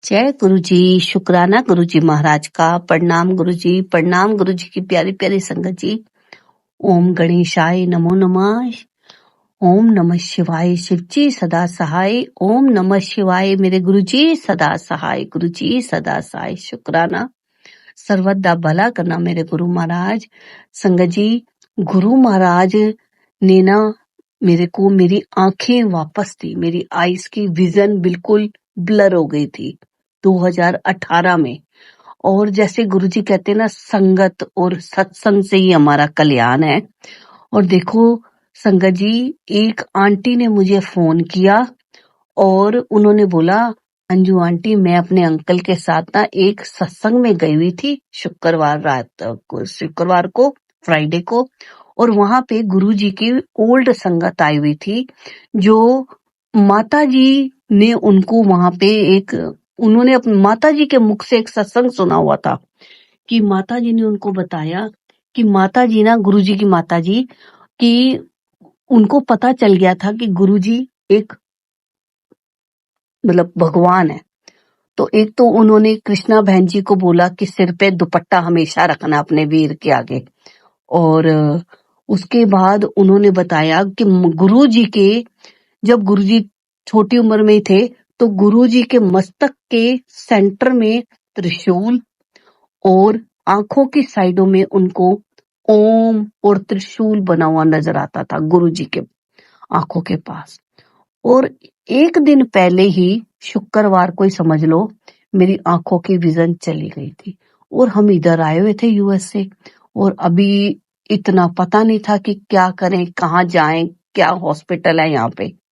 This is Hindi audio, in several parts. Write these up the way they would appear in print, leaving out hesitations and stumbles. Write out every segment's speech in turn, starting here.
जय गुरु जी। शुक्राना गुरु जी महाराज का। प्रणाम गुरु जी, प्रणाम गुरु जी की प्यारी प्यारी संगत जी। ओम गणेशाय नमो नमः। ओम नमः शिवाय। शिव जी सदा सहाय। ओम नमः शिवाय। मेरे गुरु जी सदा सहाय। गुरु जी सदा सहाय। शुक्राना सर्वदा भला करना मेरे गुरु महाराज। संगत जी, गुरु महाराज ने ना मेरे को मेरी आंखें वापस दी। मेरी आईज की विजन बिल्कुल ब्लर हो गई थी 2018 में। और जैसे गुरुजी कहते हैं ना, संगत और सत्संग से ही हमारा कल्याण है। और देखो संगत जी, एक आंटी ने मुझे फोन किया और उन्होंने बोला, अंजू आंटी मैं अपने अंकल के साथ ना एक सत्संग में गई हुई थी शुक्रवार रात को, शुक्रवार को, फ्राइडे को। और वहां पे गुरुजी की ओल्ड संगत आई हुई थी, जो माता जी ने उनको वहां पे उन्होंने अपनी माता जी के मुख से एक सत्संग सुना हुआ था कि माता जी ने उनको बताया कि माता जी ना, गुरुजी की माता जी कि उनको पता चल गया था कि गुरुजी एक मतलब भगवान है। तो एक तो उन्होंने कृष्णा बहन जी को बोला कि सिर पे दुपट्टा हमेशा रखना अपने वीर के आगे। और उसके बाद उन्होंने बताया कि गुरुजी के, जब गुरुजी छोटी उम्र में थे तो गुरुजी के मस्तक के सेंटर में त्रिशूल और आंखों की साइडों में उनको ओम और त्रिशूल बना हुआ नजर आता था गुरुजी के आंखों के पास। और एक दिन पहले ही, शुक्रवार को ही समझ लो, मेरी आंखों की विजन चली गई थी। और हम इधर आए हुए थे यूएस से, और अभी इतना पता नहीं था कि क्या करें, कहाँ जाएं, क्या हॉस्पिटल है यहाँ पे।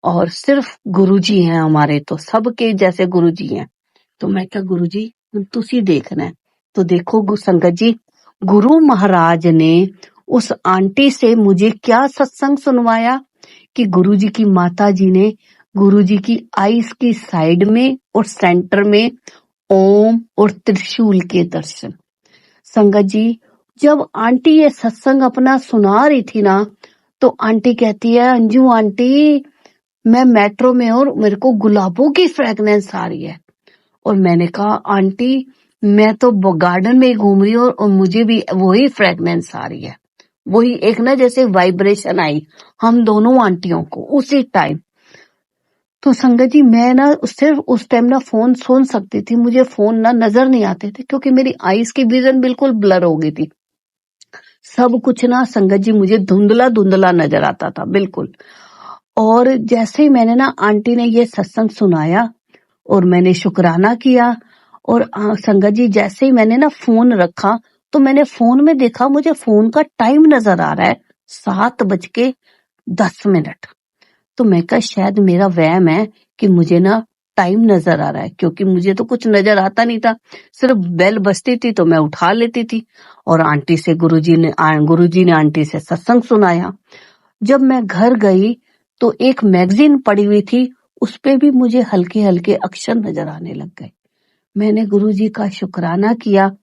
और सिर्फ गुरुजी हैं हमारे, तो सबके जैसे गुरुजी हैं। तो मैं क्या, गुरुजी तुसी देखना है। तो देखो संगत जी, गुरु महाराज ने उस आंटी से मुझे क्या सत्संग सुनवाया कि गुरुजी की माता जी ने गुरुजी की आईज की साइड में और सेंटर में ओम और त्रिशूल के दर्शन। संगत जी, जब आंटी ये सत्संग अपना सुना रही थी ना, तो आंटी कहती है, अंजू आंटी मैं मेट्रो में और मेरे को गुलाबों की फ्रेगनेंस आ रही है। और मैंने कहा, आंटी मैं तो गार्डन में ही घूम रही हूँ और मुझे भी वही फ्रेगनेंस आ रही है। वही एक ना जैसे वाइब्रेशन आई हम दोनों आंटियों को उसी टाइम। तो संगत जी, मैं ना सिर्फ उस टाइम ना फोन सुन सकती थी, मुझे फोन ना नजर नहीं आते थे क्योंकि मेरी आईज की विजन बिल्कुल ब्लर हो गई थी। सब कुछ ना संगत जी मुझे धुंधला धुंधला नजर आता था बिल्कुल। और जैसे ही मैंने ना आंटी ने ये सत्संग सुनाया और मैंने शुक्राना किया, और संगत जी जैसे ही मैंने ना फोन रखा तो मैंने फोन में देखा, मुझे फोन का टाइम नजर आ रहा है 7:10। तो मैं कहा शायद मेरा वहम है कि मुझे ना टाइम नजर आ रहा है, क्योंकि मुझे तो कुछ नजर आता नहीं था, सिर्फ बेल बजती थी तो मैं उठा लेती थी। और आंटी से गुरुजी ने आंटी से सत्संग सुनाया। जब मैं घर गई तो एक मैगजीन पड़ी हुई थी, उस पे भी मुझे हल्के हल्के अक्षर नजर आने लग गए। मैंने गुरुजी का शुक्राना किया।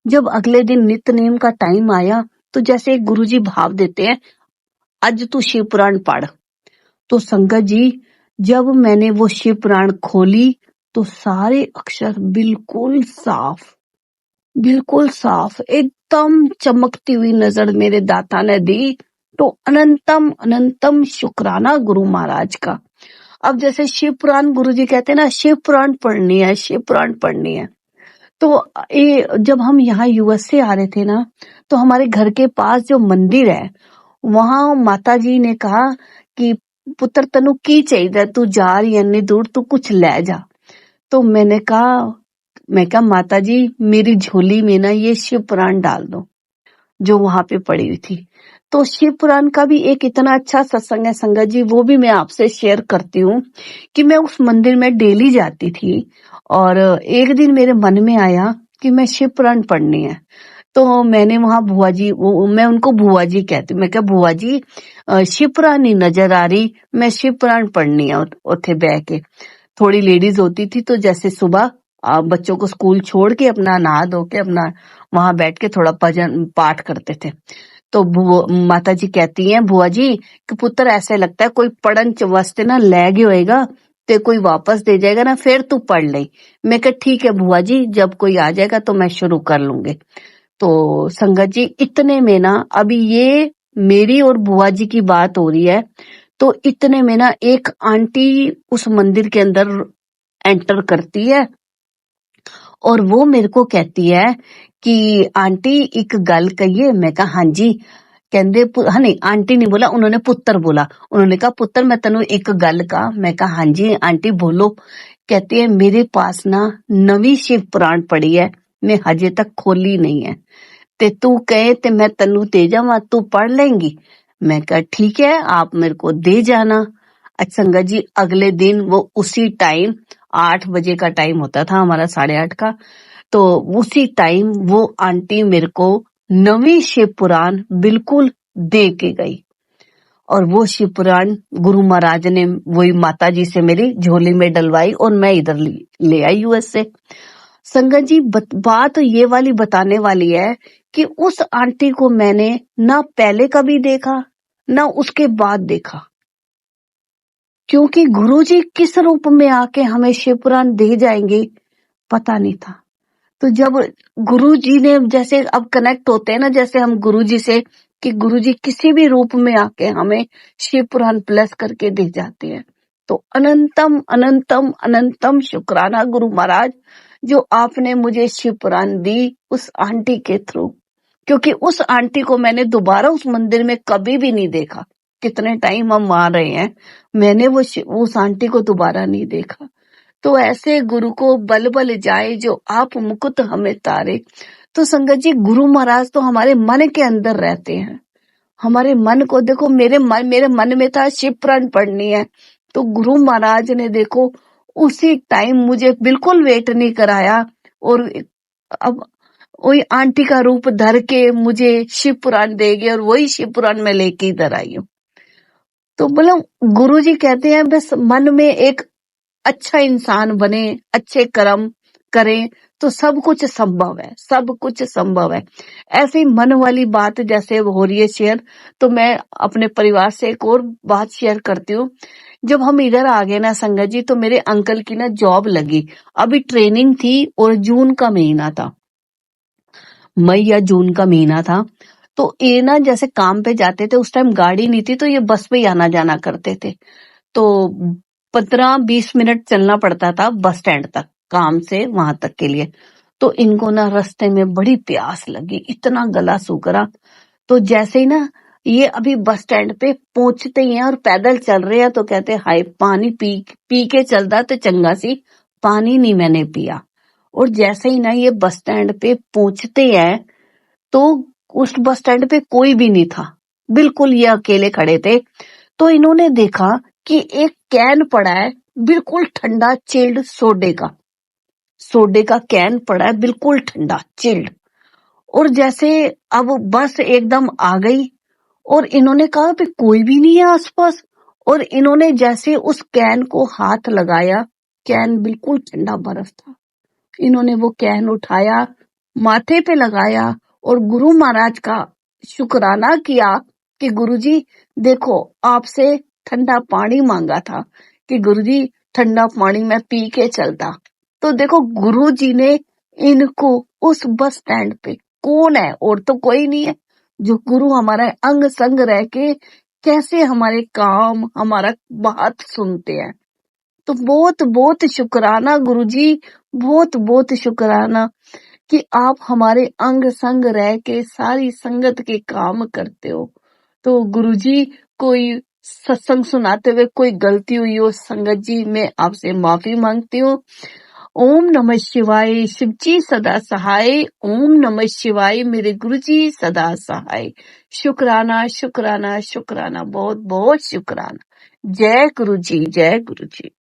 जब अगले दिन नित्य नेम का टाइम आया तो जैसे गुरुजी भाव देते हैं, आज तू शिव पुराण पढ़। तो संगत जी, जब मैंने वो शिव पुराण खोली तो सारे अक्षर बिल्कुल साफ एकदम चमकती हुई नजर मेरे दाता ने दी। तो अनंतम अनंतम शुक्राना गुरु महाराज का। अब जैसे शिव पुराण गुरुजी कहते हैं ना, शिव पुराण पढ़नी है, शिव पुराण पढ़नी है। तो जब हम यहाँ यूएस से आ रहे थे ना, तो हमारे घर के पास जो मंदिर है, वहां माता जी ने कहा कि पुत्र तनु की चाहिए, तू जा रही है इतनी दूर, तू कुछ ले जा। तो मैं कहा माता जी मेरी झोली में ना ये शिव पुराण डाल दो जो वहां पे पड़ी हुई थी। तो शिव पुराण का भी एक इतना अच्छा सत्संग है संगत जी, वो भी मैं आपसे शेयर करती हूँ कि मैं उस मंदिर में डेली जाती थी। और एक दिन मेरे मन में आया कि मैं शिव पुराण पढ़नी है। तो मैंने वहां बुआ जी, मैं उनको बुआ जी कहती, मैं क्या बुआ जी शिव पुराण नहीं नजर आ रही, मैं शिव पुराण पढ़नी है। उथे बह के थोड़ी लेडीज होती थी, तो जैसे सुबह बच्चों को स्कूल छोड़ के अपना नहा धो के अपना वहां बैठ के थोड़ा भजन पाठ करते थे। तो माता जी कहती हैं, बुआ जी कि पुत्र ऐसे लगता है कोई पढ़न वास्ते ना ले गया होएगा, ते कोई वापस दे जाएगा ना, फिर तू पढ़ ले। मैं कहा ठीक है बुआ जी, जब कोई आ जाएगा तो मैं शुरू कर लूंगी। तो संगत जी, इतने में ना, अभी ये मेरी और बुआ जी की बात हो रही है, तो इतने में ना एक आंटी उस मंदिर के अंदर एंटर करती है और वो मेरे को कहती है कि आंटी एक गल कहिए। मैं कहा हाँ जी। कहंदे हाँ नहीं, आंटी नहीं बोला, उन्होंने पुत्र बोला। उन्होंने कहा पुत्र मैं तेनू एक गल कहा। मैं कहा हाँ जी आंटी बोलो। कहती है मेरे पास ना नवी शिव पुराण पड़ी है, मैं हजे तक खोली नहीं है, ते तू कहे ते मैं तेनू दे जावा, तू पढ़ लेंगी। मैं कहा ठीक है, आप मेरे को दे जाना। अच्छा संगत जी, अगले दिन वो उसी टाइम 8 बजे का टाइम होता था हमारा, 8:30 का, तो उसी टाइम वो आंटी मेरे को नवी शिव पुराण बिल्कुल दे के गई। और वो शिव पुराण गुरु महाराज ने वही माता जी से मेरी झोली में डलवाई और मैं इधर ले आई यूएस से। संगत जी, बात ये वाली बताने वाली है कि उस आंटी को मैंने ना पहले कभी देखा ना उसके बाद देखा, क्योंकि गुरुजी किस रूप में आके हमें शिव पुराण दे जाएंगे पता नहीं था। तो जब गुरुजी ने, जैसे अब कनेक्ट होते हैं ना, जैसे हम गुरुजी से, कि गुरुजी किसी भी रूप में आके हमें शिव पुराण प्लस करके दे जाते हैं। तो अनंतम अनंतम अनंतम शुक्राना गुरु महाराज, जो आपने मुझे शिव पुराण दी उस आंटी के थ्रू, क्योंकि उस आंटी को मैंने दोबारा उस मंदिर में कभी भी नहीं देखा। कितने टाइम हम वहां रहे हैं, मैंने उस आंटी को दोबारा नहीं देखा। तो ऐसे गुरु को बल बल जाए जो आप मुकुट हमें तारे। तो संगत जी, गुरु महाराज तो हमारे मन के अंदर रहते हैं। हमारे मन को देखो, मेरे मन में था शिव पुराण पढ़नी है, तो गुरु महाराज ने देखो उसी टाइम मुझे बिल्कुल वेट नहीं कराया, और अब वही आंटी का रूप धर के मुझे शिव पुराण देगी, और वही शिव पुराण मैं लेके इधर आई हूँ। तो मतलब गुरु जी कहते हैं बस मन में एक अच्छा इंसान बने, अच्छे कर्म करें, तो सब कुछ संभव है, सब कुछ संभव है। ऐसे ही मन वाली बात जैसे हो रही है शेयर, तो मैं अपने परिवार से एक और बात शेयर करती हूँ। जब हम इधर आ गए ना संगत जी, तो मेरे अंकल की ना जॉब लगी। अभी ट्रेनिंग थी और जून का महीना था, मई या जून का महीना था। तो ये ना जैसे काम पे जाते थे, उस टाइम गाड़ी नहीं थी, तो ये बस पे आना जाना करते थे। तो 15-20 मिनट चलना पड़ता था बस स्टैंड तक, काम से वहां तक के लिए। तो इनको ना रास्ते में बड़ी प्यास लगी, इतना गला सूखा। तो जैसे ही ना ये अभी बस स्टैंड पे पहुंचते ही हैं और पैदल चल रहे हैं, तो कहते हाय पानी पी के चलता तो चंगा सी, पानी नहीं मैंने पिया। और जैसे ही ना ये बस स्टैंड पे पहुंचते हैं, तो उस बस स्टैंड पे कोई भी नहीं था, बिल्कुल ये अकेले खड़े थे। तो इन्होंने देखा कि एक कैन पड़ा है, बिल्कुल ठंडा चिल्ड सोडे का कैन पड़ा है, बिल्कुल ठंडा चिल्ड। और जैसे अब बस एकदम आ गई, और इन्होंने कहा भी कोई भी नहीं है आसपास, और इन्होंने जैसे उस कैन को हाथ लगाया, कैन बिल्कुल ठंडा बर्फ था। इन्होंने वो कैन उठाया, माथे पे लगाया, और गुरु महाराज का शुक्राना किया कि गुरुजी देखो, आपसे ठंडा पानी मांगा था कि गुरुजी ठंडा पानी मैं पी के चलता। तो देखो गुरुजी ने इनको उस बस स्टैंड पे, कौन है और तो कोई नहीं है, जो गुरु हमारा अंग संग रह के कैसे हमारे काम, हमारा बात सुनते हैं। तो बहुत बहुत शुक्राना गुरुजी, बहुत बहुत शुक्राना कि आप हमारे अंग संग रह के सारी संगत के काम करते हो। तो गुरुजी, कोई सत्संग सुनाते हुए कोई गलती हुई हो संगत जी, मैं आपसे माफी मांगती हूँ। ओम नमः शिवाय, शिवजी सदा सहाय। ओम नमः शिवाय, मेरे गुरुजी सदा सहाय। शुक्राना शुक्राना शुक्राना, बहुत बहुत शुक्राना। जय गुरुजी, जय गुरुजी।